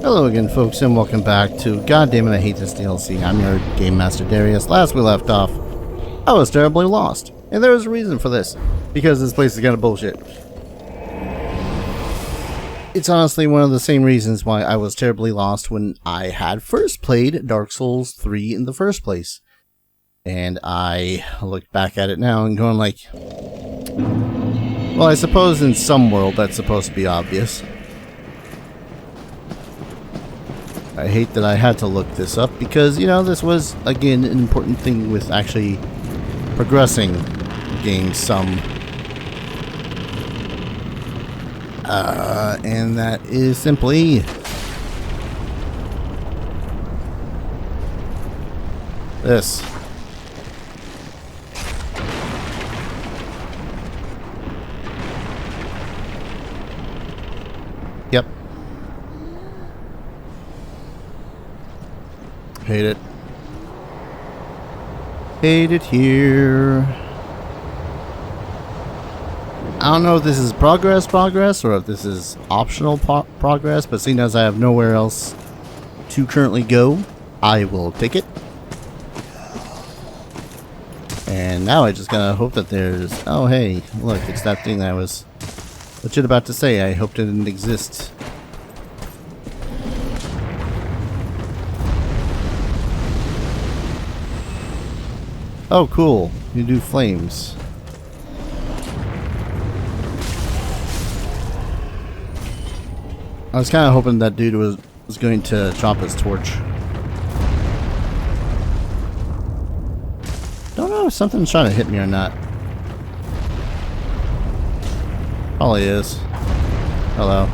Hello again, folks, and welcome back to Goddammit, I Hate This DLC. I'm your Game Master Darius. Last we left off, I was terribly lost. And there was a reason for this. Because this place is kind of bullshit. It's honestly one of the same reasons why I was terribly lost when I had first played Dark Souls 3 in the first place. And I look back at it now and going like, well, I suppose in some world that's supposed to be obvious. I hate that I had to look this up because, you know, this was, again, an important thing with actually progressing the game some. And that is simply this. Yep. Hate it. Hate it here. I don't know if this is progress or if this is optional progress, but seeing as I have nowhere else to currently go, I will take it. And now I just gotta hope that there's... Oh hey, look, it's that thing that I was legit about to say. I hoped it didn't exist. Oh, cool. You do flames. I was kind of hoping that dude was going to drop his torch. Don't know if something's trying to hit me or not. Probably is. Hello.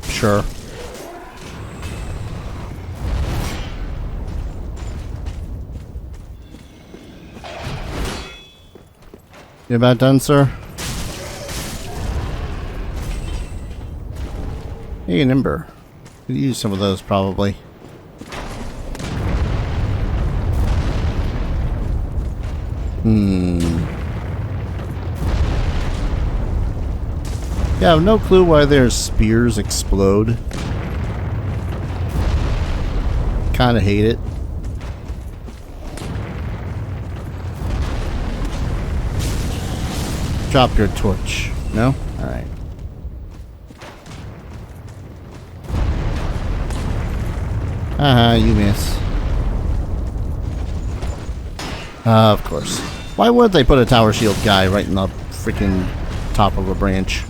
Sure. You about done, sir? Hey, an ember. Could use some of those, probably. Yeah, I have no clue why their spears explode. Kinda hate it. Drop your torch. No? Alright. Haha, you miss. Of course. Why would they put a tower shield guy right in the freaking top of a branch?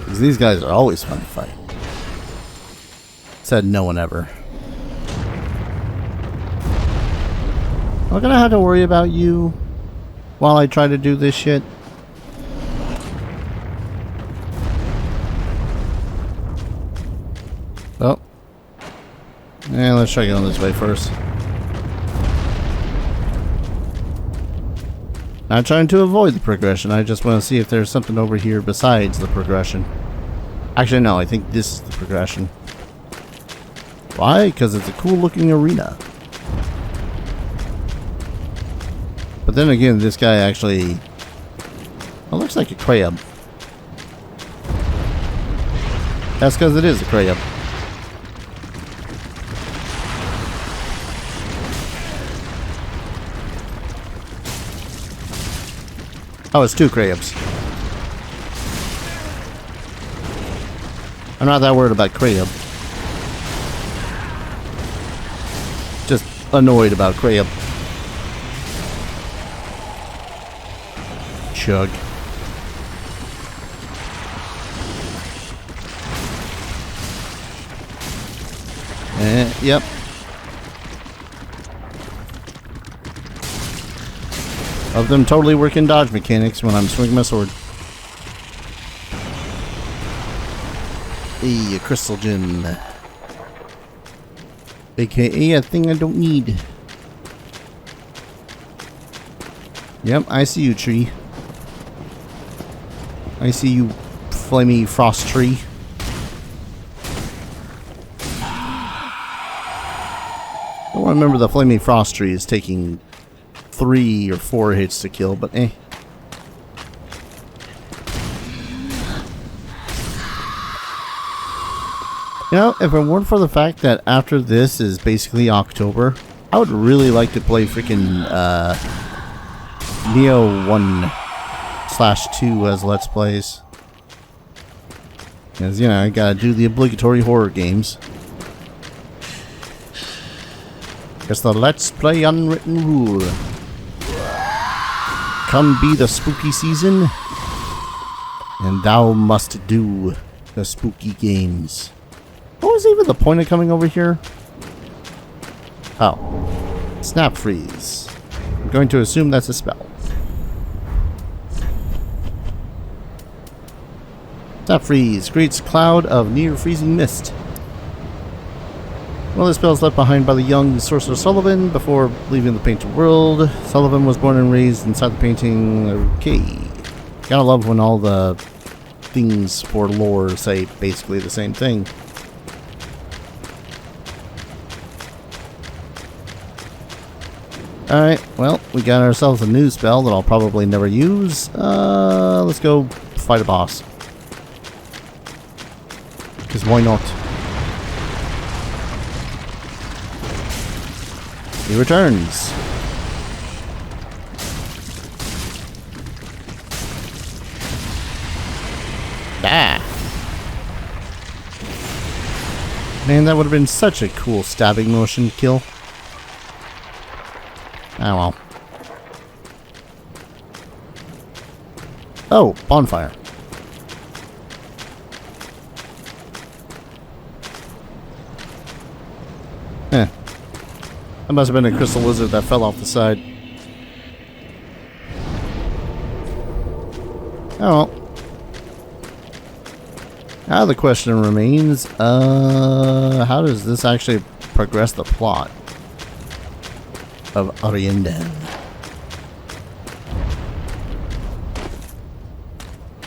Because these guys are always fun to fight. Said no one ever. Am I gonna have to worry about you while I try to do this shit? Oh. Yeah, let's try going this way first. Not trying to avoid the progression, I just want to see if there's something over here besides the progression. Actually, no, I think this is the progression. Why? Because it's a cool looking arena. But then again, this guy actually... It looks like a crab. That's because it is a crab. Oh, it's two crabs. I'm not that worried about crab. Just annoyed about crab. Chug. Yep. Of them totally working dodge mechanics when I'm swinging my sword. Hey, a crystal gem. AKA a thing I don't need. Yep, I see you, tree. I see you, flamey frost tree. don't remember the Flaming Frost tree is taking 3 or 4 hits to kill, but eh. You know, if it weren't for the fact that after this is basically October, I would really like to play freaking Neo 1/2 as Let's Plays. Because, you know, I gotta do the obligatory horror games. It's the Let's Play unwritten rule. Come be the spooky season, and thou must do the spooky games. What was even the point of coming over here? Oh. Snap freeze. I'm going to assume that's a spell. Snap freeze creates a cloud of near freezing mist. One of the spells left behind by the young sorcerer Sullivan before leaving the painted world. Sullivan was born and raised inside the painting. Okay. Gotta love when all the things for lore say basically the same thing. Alright, well, we got ourselves a new spell that I'll probably never use. Let's go fight a boss. Because why not? He returns. Ah! Man, that would have been such a cool stabbing motion kill. Oh well. Oh, bonfire. Eh. That must have been a crystal lizard that fell off the side. Oh well. Now the question remains, how does this actually progress the plot of Ariandel?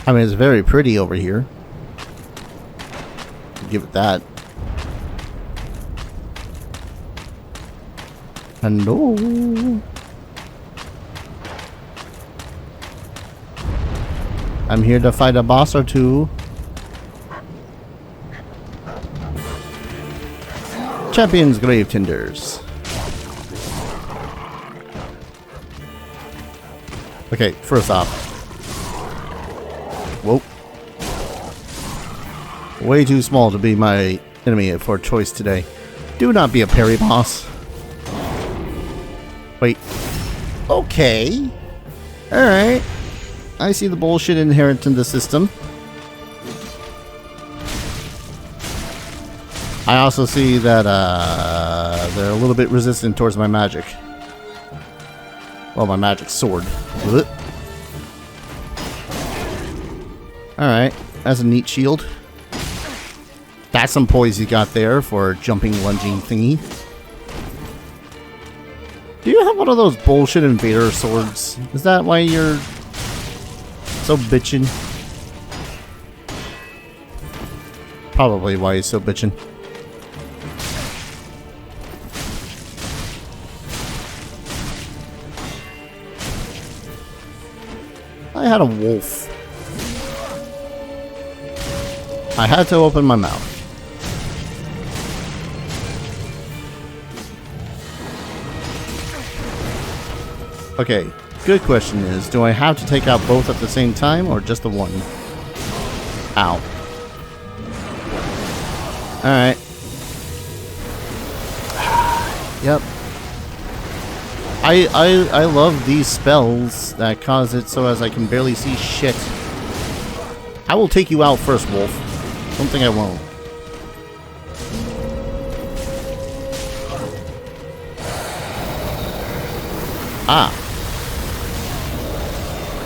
I mean, it's very pretty over here. Give it that. Hello. I'm here to fight a boss or two. Champions Grave Tenders. Okay, first off. Whoa. Way too small to be my enemy for choice today. Do not be a parry boss. Wait. Okay. Alright. I see the bullshit inherent in the system. I also see that they're a little bit resistant towards my magic. Well, my magic sword. Alright, that's a neat shield. That's some poise you got there for jumping, lunging thingy. Do you have one of those bullshit invader swords? Is that why you're so bitchin'? Probably why you're so bitchin'. I had a wolf. I had to open my mouth. Okay, good question is, do I have to take out both at the same time or just the one? Ow. Alright. Yep. I love these spells that cause it so as I can barely see shit. I will take you out first, wolf. Don't think I won't. Ah.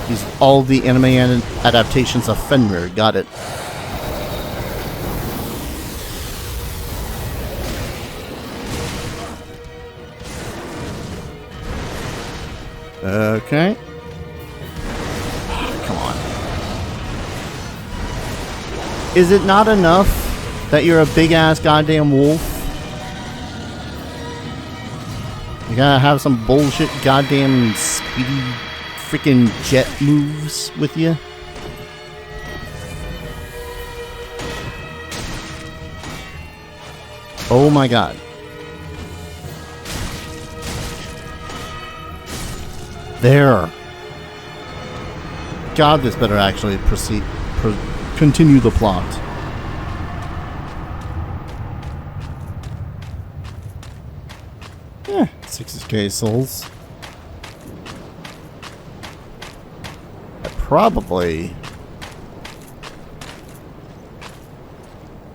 Use all the anime adaptations of Fenrir. Got it. Okay. Come on. Is it not enough that you're a big-ass goddamn wolf? You gotta have some bullshit goddamn speedy freaking jet moves with you. Oh my god. There. God, this better actually continue the plot. Yeah, 60k souls.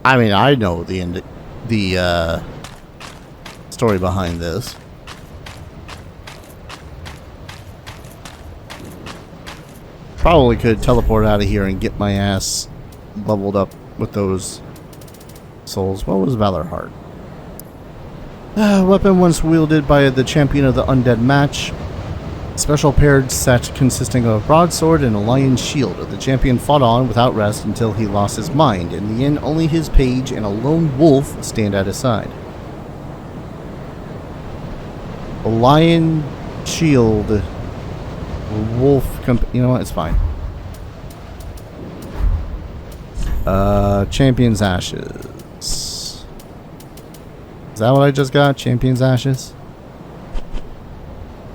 I mean, I know the story behind this. Probably could teleport out of here and get my ass leveled up with those souls. What was Valor Heart? Weapon once wielded by the champion of the undead match. Special paired set consisting of a broadsword and a lion's shield. The champion fought on without rest until he lost his mind. In the end, only his page and a lone wolf stand at his side. A lion shield. Wolf. You know what? It's fine. Champion's Ashes. Is that what I just got? Champion's Ashes?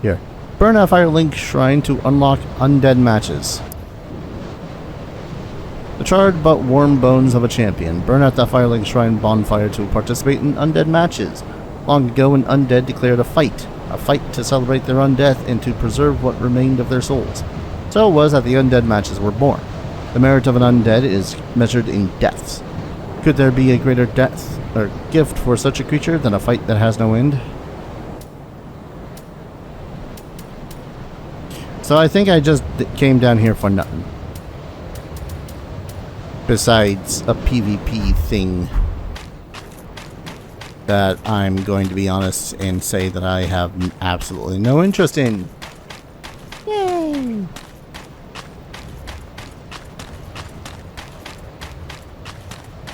Here. Burn a Firelink Shrine to unlock undead matches. The charred but warm bones of a champion. Burn out the Firelink Shrine bonfire to participate in undead matches. Long ago, an undead declared a fight to celebrate their undeath and to preserve what remained of their souls. So it was that the undead matches were born. The merit of an undead is measured in deaths. Could there be a greater death or gift for such a creature than a fight that has no end? So I think I just came down here for nothing. Besides a PvP thing that I'm going to be honest and say that I have absolutely no interest in. Yay!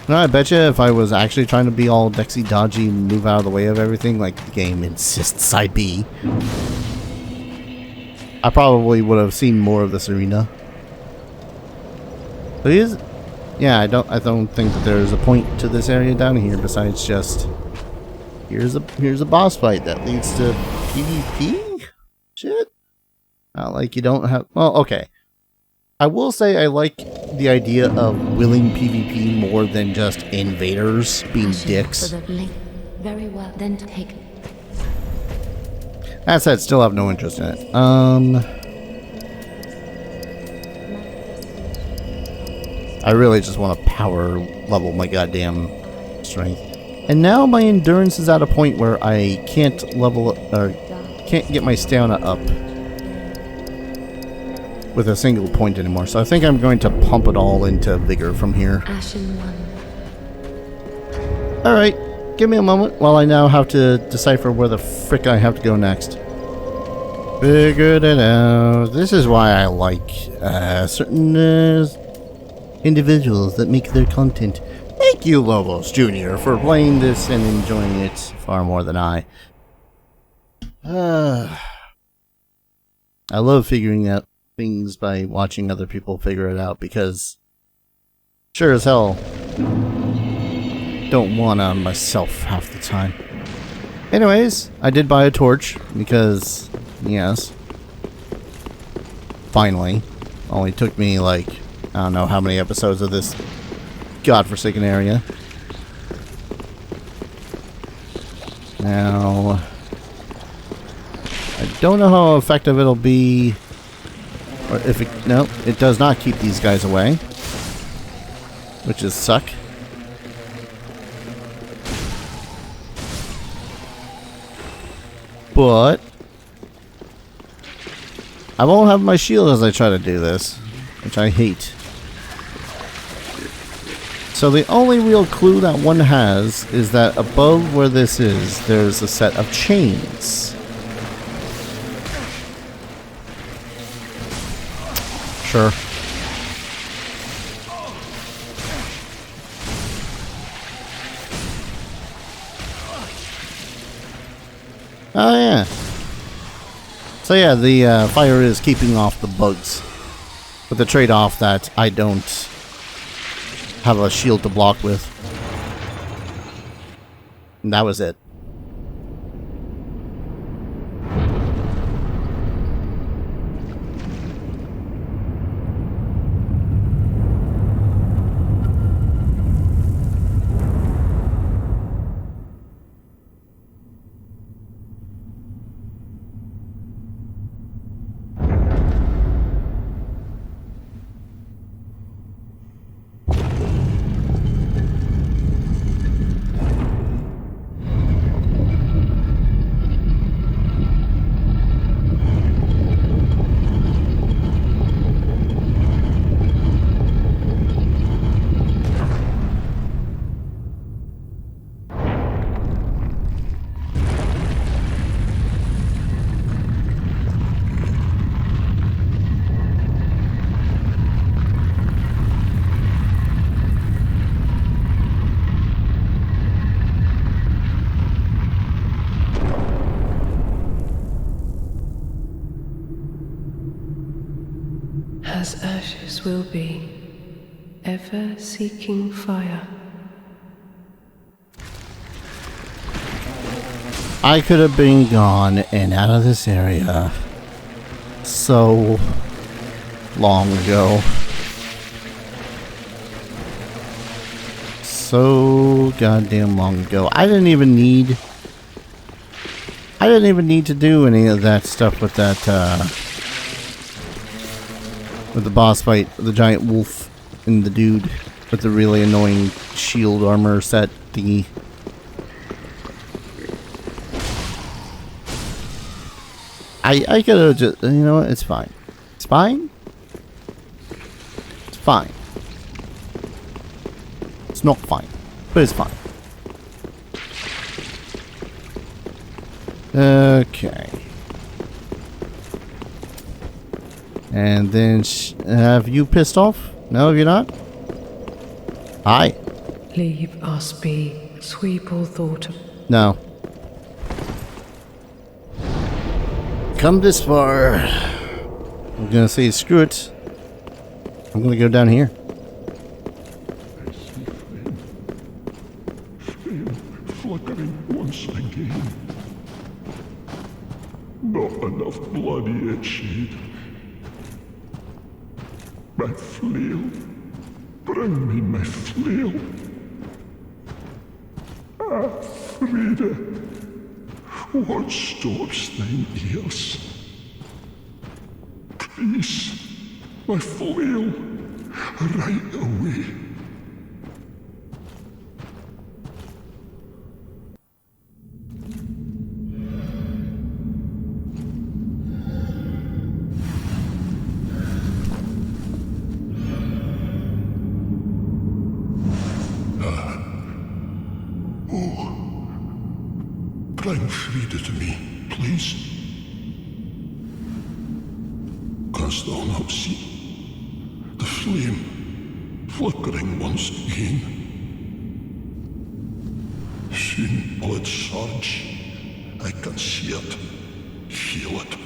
No, I bet you if I was actually trying to be all Dexy dodgy and move out of the way of everything like the game insists I be, I probably would have seen more of this arena. But yeah, I don't think that there's a point to this area down here besides just here's a boss fight that leads to PvP? Shit. Not like you don't have, well, okay. I will say I like the idea of willing PvP more than just invaders being dicks. Very well, then take it. That said, still have no interest in it. I really just want to power level my goddamn strength. And now my endurance is at a point where I can't level or can't get my stamina up with a single point anymore. So I think I'm going to pump it all into vigor from here. Alright, give me a moment while I now have to decipher where the frick I have to go next. Figured it out. This is why I like certain individuals that make their content. Thank you, Lobos Jr., for playing this and enjoying it far more than I. I love figuring out things by watching other people figure it out because sure as hell don't want on myself half the time. Anyways, I did buy a torch because, yes, finally. Only took me like, I don't know how many episodes of this godforsaken area. Now, I don't know how effective it'll be, or if it, no, it does not keep these guys away, which is suck. But I won't have my shield as I try to do this, which I hate. So the only real clue that one has is that above where this is, there's a set of chains. Sure. Oh yeah. So yeah, the fire is keeping off the bugs. With the trade-off that I don't have a shield to block with. And that was it. As ashes will be, ever seeking fire. I could have been gone and out of this area so long ago. So goddamn long ago. I didn't even need to do any of that stuff with that with the boss fight, the giant wolf and the dude with the really annoying shield armor set thingy. I could have just, you know what, it's fine. It's fine. It's fine. It's not fine, but it's fine. Okay. And then, have you pissed off? No, you're not? Hi. Leave us be, sweep all thought of... No. Come this far. I'm gonna say screw it. I'm gonna go down here. Flame flickering once again. Not enough blood yet, Shade. My flail. Bring me my flail. Ah, Frida. What stops thine ears? Please, my flail. Right away. Bring Frida to me, please. Canst thou not see the flame flickering once again? Soon will it surge. I can see it, feel it.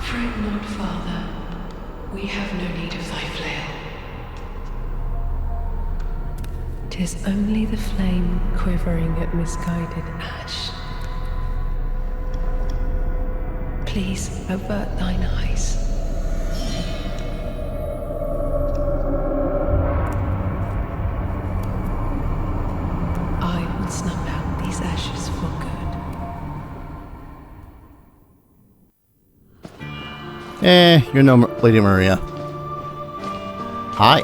Fret not, Father. We have no need of thy flail. 'Tis only the flame quivering at misguided ash. Please avert thine eyes. I will snuff out these ashes for good. You're no Lady Maria. Hi.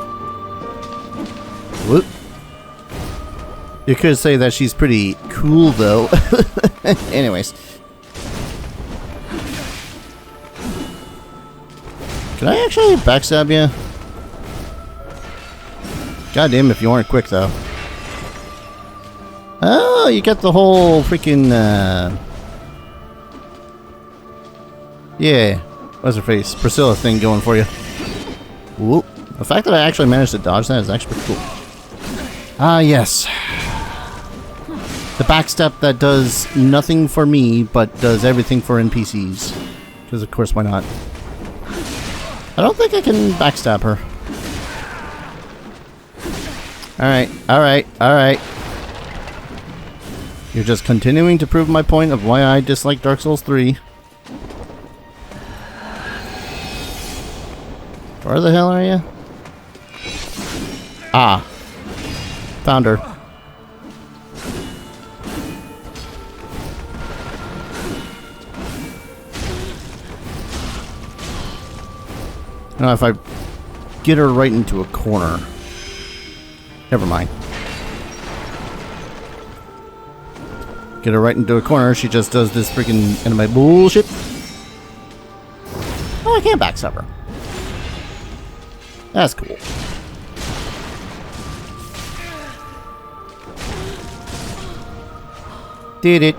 Whoop. You could say that she's pretty cool, though. Anyways. Can I actually backstab you? Goddamn if you aren't quick, though. Oh, you got the whole freaking, yeah. what's her face? Priscilla thing going for you. Whoop. The fact that I actually managed to dodge that is actually pretty cool. Ah, yes. The backstep that does nothing for me, but does everything for NPCs. Because, of course, why not? I don't think I can backstab her. Alright, alright, alright. You're just continuing to prove my point of why I dislike Dark Souls 3. Where the hell are you? Ah. Found her. Now if I get her right into a corner. Never mind. Get her right into a corner, she just does this freaking anime bullshit. Oh, I can't backstab her. That's cool. Did it.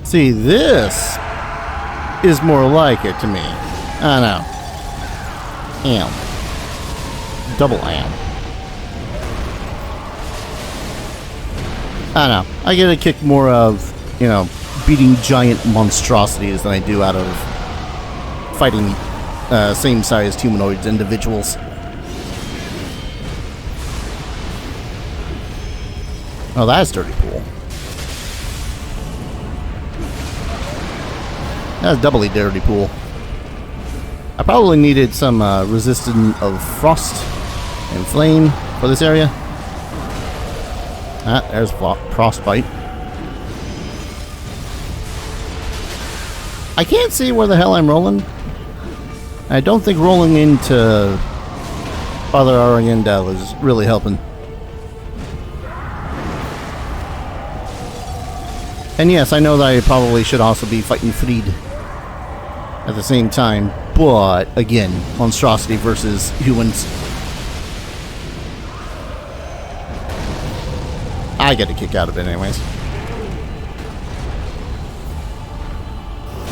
See, this is more like it to me. I know. Am. Double am. I don't know. I get a kick more of, you know, beating giant monstrosities than I do out of fighting same-sized humanoids individuals. Oh, that's dirty pool. That's doubly dirty pool. I probably needed some resistance of frost and flame for this area. Ah, there's frostbite. I can't see where the hell I'm rolling. I don't think rolling into Father Ariandel is really helping. And yes, I know that I probably should also be fighting Fried at the same time, but again, monstrosity versus humans. I get a kick out of it anyways.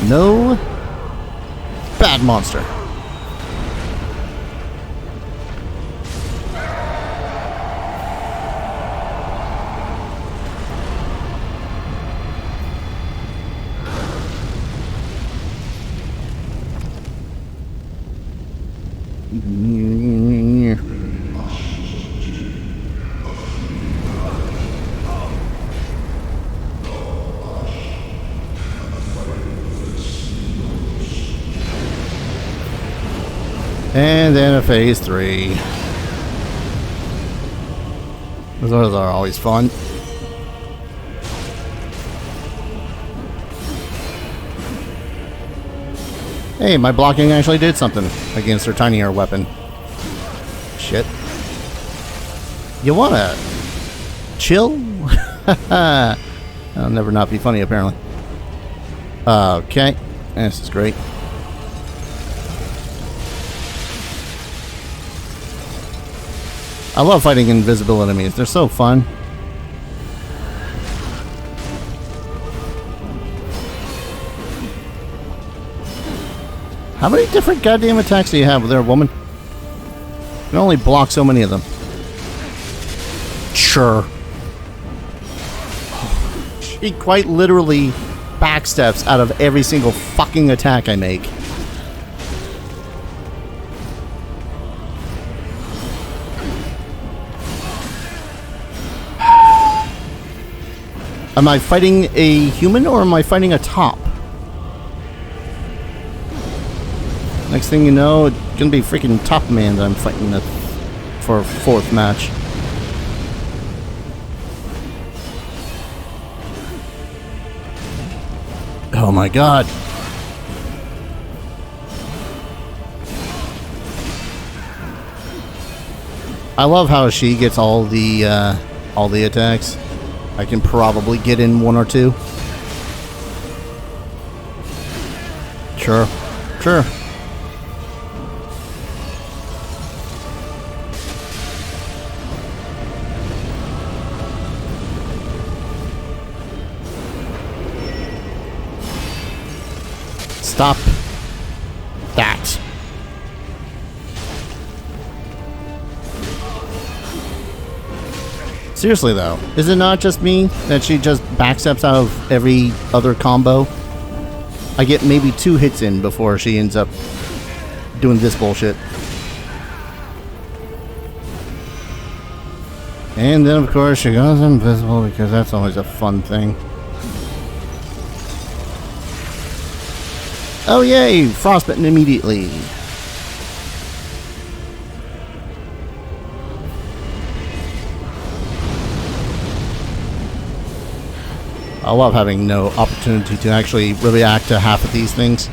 No bad monster. And then a phase 3. Those are always fun. Hey, my blocking actually did something against her tinier weapon. Shit. You wanna chill? That'll never not be funny, apparently. Okay. This is great. I love fighting invisible enemies. They're so fun. How many different goddamn attacks do you have there, woman? You can only block so many of them. Sure. She quite literally backsteps out of every single fucking attack I make. Am I fighting a human or am I fighting a top? Next thing you know, it's gonna be freaking Top Man that I'm fighting for a fourth match. Oh my god. I love how she gets all the attacks. I can probably get in one or two. Sure. Sure. Stop that. Seriously though, is it not just me that she just backsteps out of every other combo? I get maybe 2 hits in before she ends up doing this bullshit. And then of course she goes invisible because that's always a fun thing. Oh yay, frostbitten immediately. I love having no opportunity to actually react to half of these things.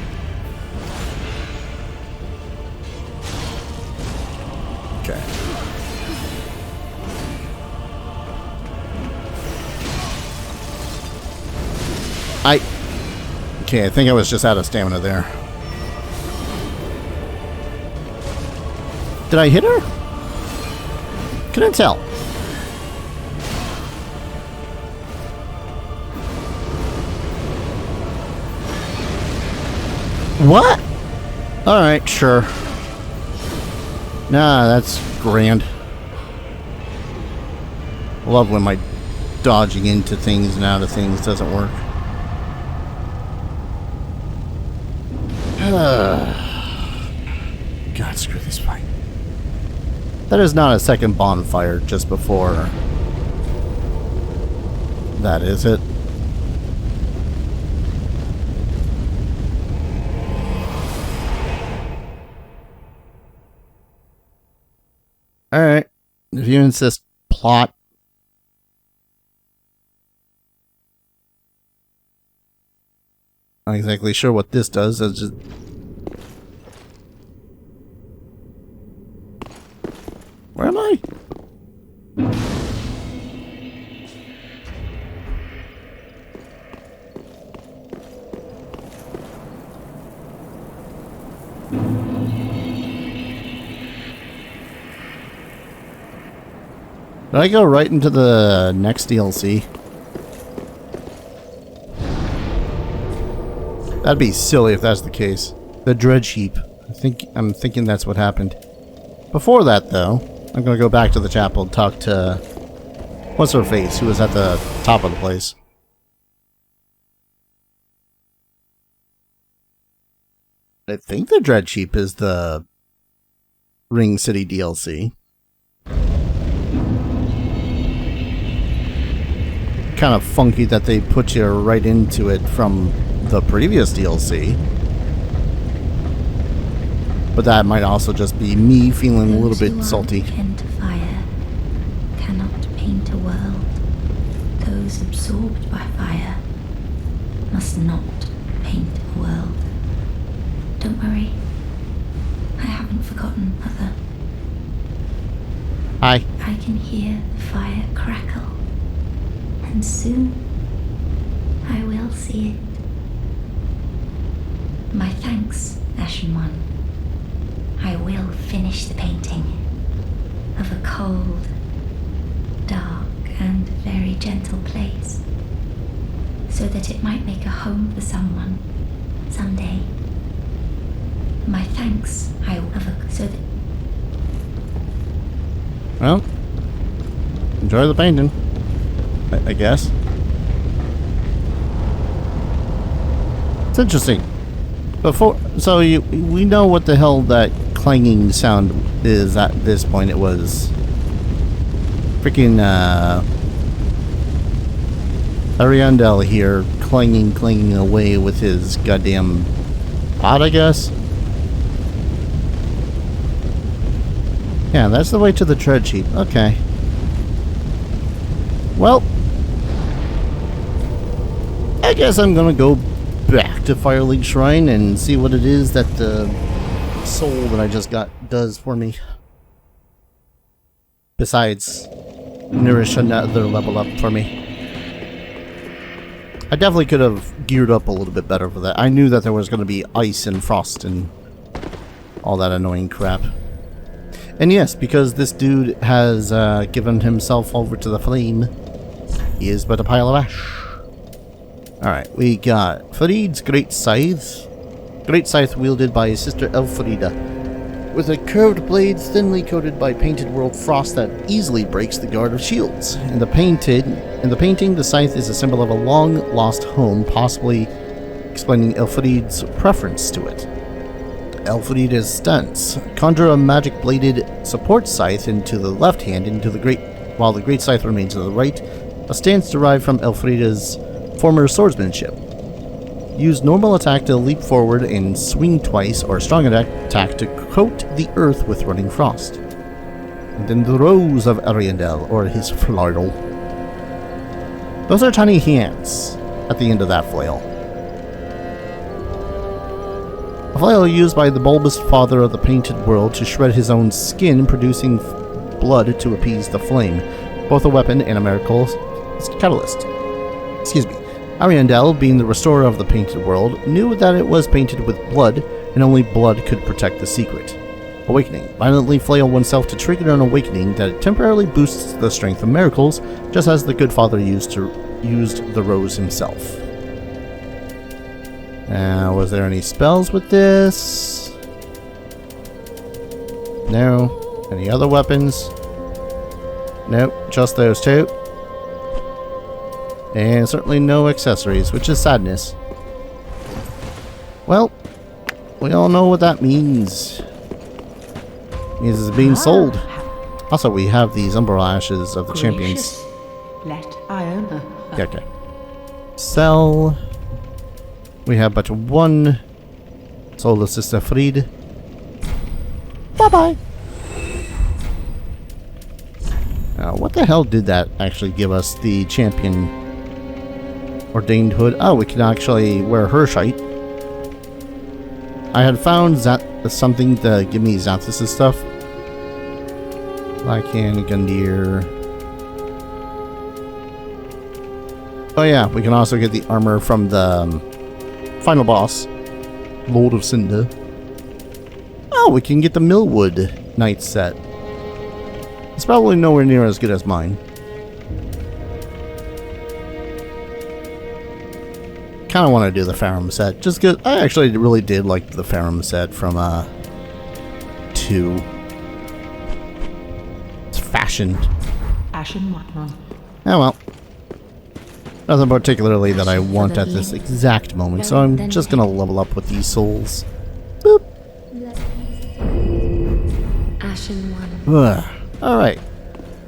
Okay. Okay, I think I was just out of stamina there. Did I hit her? Couldn't tell. What? Alright, sure. Nah, that's grand. Love when my dodging into things and out of things doesn't work. God, screw this fight. That is not a second bonfire just before that, is it? Alright. If you insist, plot. Not exactly sure what this does. It's just... Where am I? Did I go right into the next DLC? That'd be silly if that's the case. The dredge heap. I'm thinking that's what happened. Before that, though, I'm gonna go back to the chapel and talk to what's her face, who was at the top of the place. I think the dredge heap is the Ring City DLC. Kind of funky that they put you right into it from the previous DLC. But that might also just be me feeling a little bit salty. Those who are akin to fire cannot paint paint a world. Those absorbed by fire must not paint a world. Don't worry. I haven't forgotten, Mother. Hi. I can hear the fire crackle. And soon, I will see it. My thanks, Ashen One. I will finish the painting of a cold, dark, and very gentle place, so that it might make a home for someone someday. My thanks, I will so that. Well, enjoy the painting, I guess. It's interesting. We know what the hell that clanging sound is at this point. It was freaking Ariandel here clanging away with his goddamn pot, I guess. Yeah, that's the way to the tread sheet. Okay. Well, I guess I'm gonna go back to Firelink Shrine and see what it is that the soul that I just got does for me. Besides, nourish another level up for me. I definitely could have geared up a little bit better for that. I knew that there was going to be ice and frost and all that annoying crap. And yes, because this dude has given himself over to the flame, he is but a pile of ash. Alright, we got Farid's Great Scythe. Great Scythe wielded by his sister Elfrida, with a curved blade thinly coated by painted world frost that easily breaks the guard of shields. In the painting, the scythe is a symbol of a long-lost home, possibly explaining Elfrida's preference to it. Elfrida's stance: conjure a magic-bladed support scythe into the left hand, while the Great Scythe remains to the right, a stance derived from Elfrida's former swordsmanship. Use normal attack to leap forward and swing twice, or strong attack to coat the earth with running frost. And then the Rose of Ariandel, or his flail. Those are tiny hands at the end of that flail. A flail used by the bulbous father of the painted world to shred his own skin, producing blood to appease the flame. Both a weapon and a miracle catalyst. Excuse me. Ariandel, being the restorer of the painted world, knew that it was painted with blood, and only blood could protect the secret. Awakening. Violently flail oneself to trigger an awakening that temporarily boosts the strength of miracles, just as the good father used the rose himself. Was there any spells with this? No. Any other weapons? Nope, just those two. And certainly no accessories, which is sadness. Well, we all know what that means. It means it's being sold. Also, we have these Umbral Ashes of the Champions. Let Iona. Yeah, okay. Sell. We have but one Soul Sister Fried. Bye-bye. What the hell did that actually give us? The champion ordained hood. Oh, we can actually wear her shite. I had found something to give me Xanthus' stuff. Lycan, Gundyr. Oh yeah, we can also get the armor from the final boss, Lord of Cinder. Oh, we can get the Millwood Knight set. It's probably nowhere near as good as mine. Kind of want to do the Farum set, just because I actually really did like the Farum set from 2. It's fashioned. Ashen One. Oh well. Nothing particularly that I want at this exact moment, so I'm just gonna level up with these souls. Boop. Ashen One. Alright.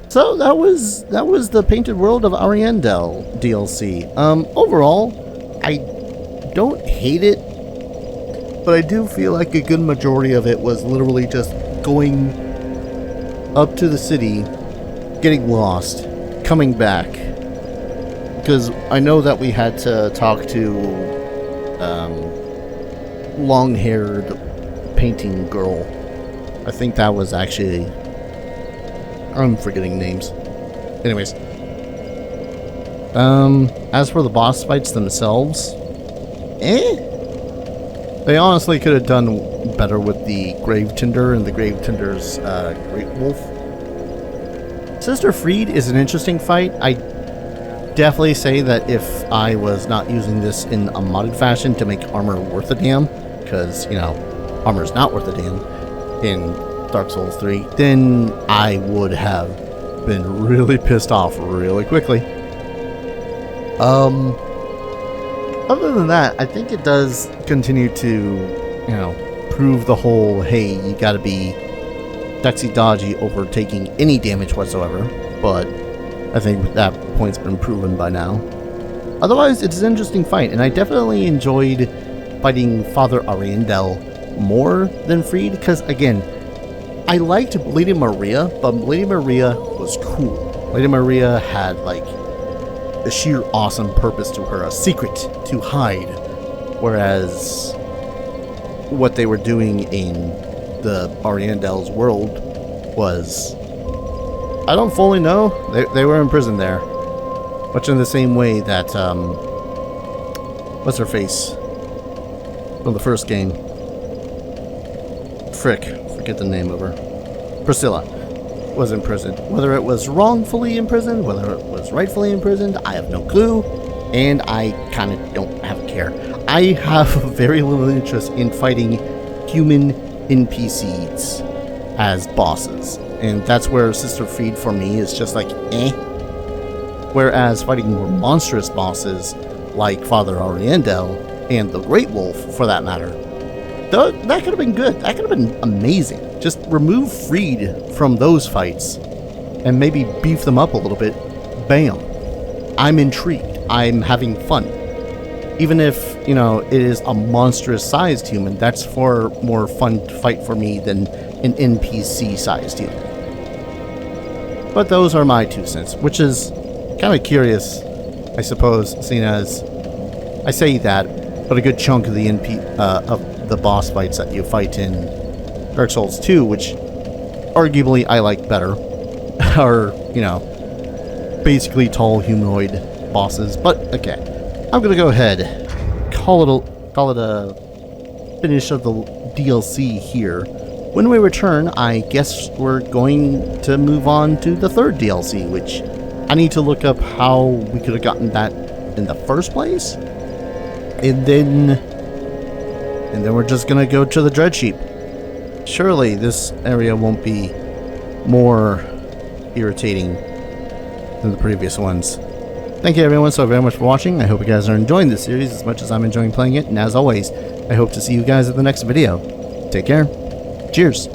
So that was the Painted World of Ariandel DLC. Overall, I don't hate it, but I do feel like a good majority of it was literally just going up to the city, getting lost, coming back, because I know that we had to talk to long-haired painting girl. I think that was actually, I'm forgetting names. Anyways, as for the boss fights themselves, they honestly could have done better with the Grave Tinder and the Grave Tinder's Great Wolf. Sister Freed is an interesting fight. I definitely say that if I was not using this in a modded fashion to make armor worth a damn, because, you know, armor's not worth a damn in Dark Souls 3, then I would have been really pissed off really quickly. Other than that, I think it does continue to, you know, prove the whole, hey, you gotta be ducksy-dodgy over taking any damage whatsoever, but I think that point's been proven by now. Otherwise, it's an interesting fight, and I definitely enjoyed fighting Father Ariandel more than Freed, because, again, I liked Lady Maria, but Lady Maria was cool. Lady Maria had, like, a sheer awesome purpose to her, a secret to hide, whereas what they were doing in the Ariandel's world was, I don't fully know. They were in prison there, much in the same way that what's her face from the first game, forget the name of her, Priscilla, was imprisoned. Whether it was wrongfully imprisoned, whether it was rightfully imprisoned, I have no clue, and I kind of don't have a care. I have very little interest in fighting human NPCs as bosses, and that's where Sister Freed for me is just like, eh. Whereas fighting more monstrous bosses like Father Ariandel and the Great Wolf, for that matter, that could have been good. That could have been amazing. Just remove Freed from those fights and maybe beef them up a little bit. Bam. I'm intrigued. I'm having fun. Even if, you know, it is a monstrous-sized human, that's far more fun to fight for me than an NPC-sized human. But those are my 2 cents, which is kind of curious, I suppose, seeing as I say that, but a good chunk of the of the boss fights that you fight in Dark Souls 2, which arguably I like better, are, you know, basically tall humanoid bosses. But okay, I'm gonna go ahead, call it a finish of the DLC here. When we return, I guess we're going to move on to the 3rd DLC, which I need to look up how we could have gotten that in the first place, and then we're just gonna go to the Dreadsheep. Surely this area won't be more irritating than the previous ones. Thank you everyone so very much for watching. I hope you guys are enjoying this series as much as I'm enjoying playing it, and as always, I hope to see you guys at the next video. Take care. Cheers.